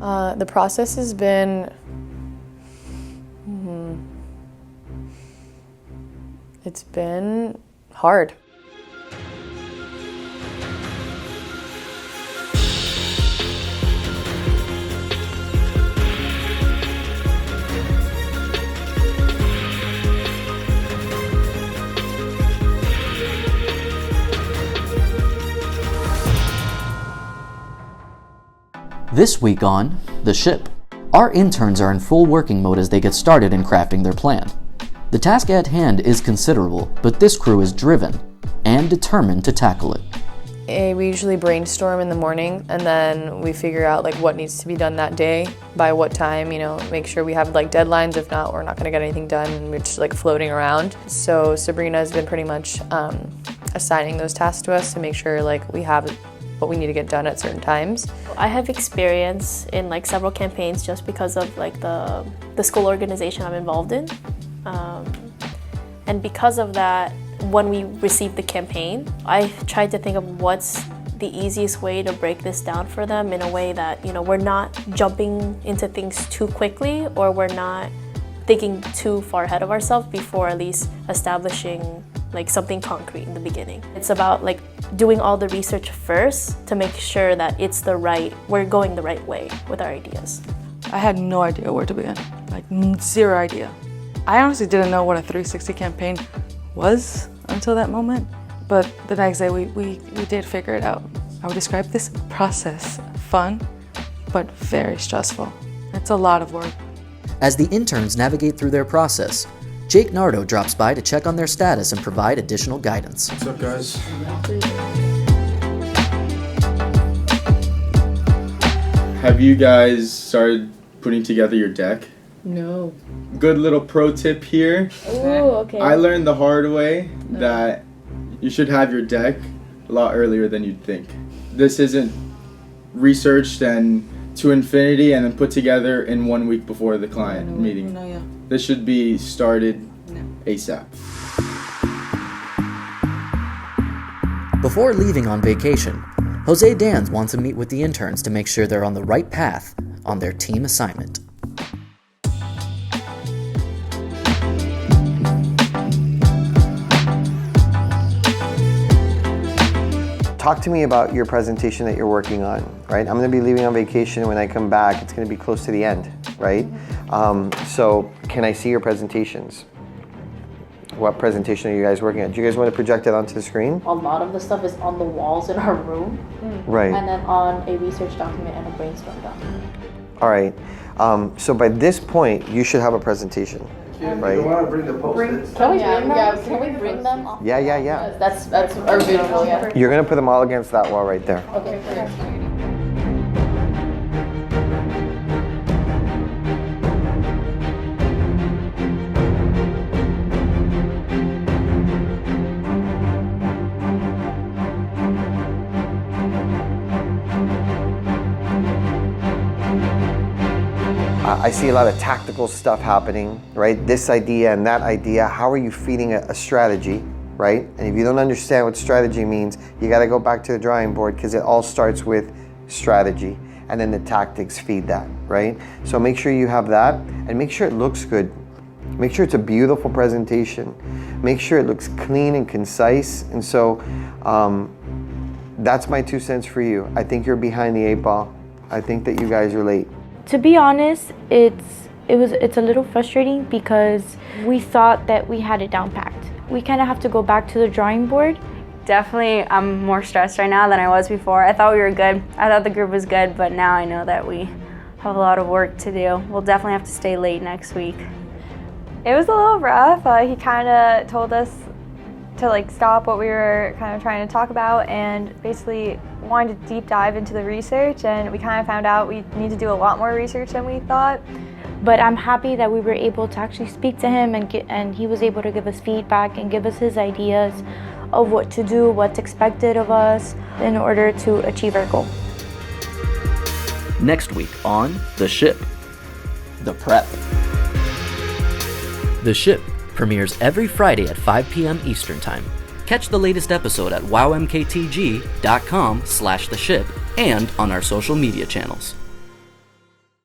The process has been, it's been hard. This week on The Ship, our interns are in full working mode as they get started in crafting their plan. The task at hand is considerable, but this crew is driven and determined to tackle it. We usually brainstorm in the morning, and then we figure out like what needs to be done that day, by what time, make sure we have like deadlines. If not, we're not gonna get anything done, and we're just like floating around. So Sabrina has been pretty much assigning those tasks to us to make sure like we have what we need to get done at certain times. I have experience in like several campaigns just because of like the school organization I'm involved in. And because of that, when we received the campaign, I tried to think of what's the easiest way to break this down for them in a way that, we're not jumping into things too quickly, or we're not thinking too far ahead of ourselves before at least establishing like something concrete in the beginning. It's about like doing all the research first to make sure that we're going the right way with our ideas. I had no idea where to begin, like zero idea. I honestly didn't know what a 360 campaign was until that moment, but the next day we did figure it out. I would describe this process fun, but very stressful. It's a lot of work. As the interns navigate through their process, Jake Nardo drops by to check on their status and provide additional guidance. What's up, guys? Have you guys started putting together your deck? No. Good little pro tip here. Ooh, okay. I learned the hard way that you should have your deck a lot earlier than you'd think. This isn't researched and to infinity and then put together in 1 week before the client meeting. This should be started ASAP. Before leaving on vacation, Jose Danz wants to meet with the interns to make sure they're on the right path on their team assignment. Talk to me about your presentation that you're working on, right? I'm gonna be leaving on vacation. When I come back, it's gonna be close to the end, right? So can I see your presentations? What presentation are you guys working on? Do you guys want to project it onto the screen? A lot of the stuff is on the walls in our room. Right. And then on a research document and a brainstorm document. All right. So by this point, you should have a presentation, right? You want to bring the post-its? Can we bring them? Can we bring them? Yeah. That's our visual, yeah. You're gonna put them all against that wall right there. Okay, great. I see a lot of tactical stuff happening, right? This idea and that idea. How are you feeding a strategy, right? And if you don't understand what strategy means, you got to go back to the drawing board, because it all starts with strategy, and then the tactics feed that, right? So make sure you have that, and make sure it looks good. Make sure it's a beautiful presentation. Make sure it looks clean and concise. And so that's my 2 cents for you. I think you're behind the 8 ball. I think that you guys are late. To be honest, it's a little frustrating because we thought that we had it down packed. We kind of have to go back to the drawing board. Definitely, I'm more stressed right now than I was before. I thought we were good. I thought the group was good, but now I know that we have a lot of work to do. We'll definitely have to stay late next week. It was a little rough. He kind of told us to stop what we were kind of trying to talk about and basically wanted to deep dive into the research, and we kind of found out we need to do a lot more research than we thought. But I'm happy that we were able to actually speak to him and he was able to give us feedback and give us his ideas of what to do, what's expected of us in order to achieve our goal. Next week on The Ship, The Prep. The Ship premieres every Friday at 5 p.m. Eastern Time. Catch the latest episode at wowmktg.com/theship and on our social media channels.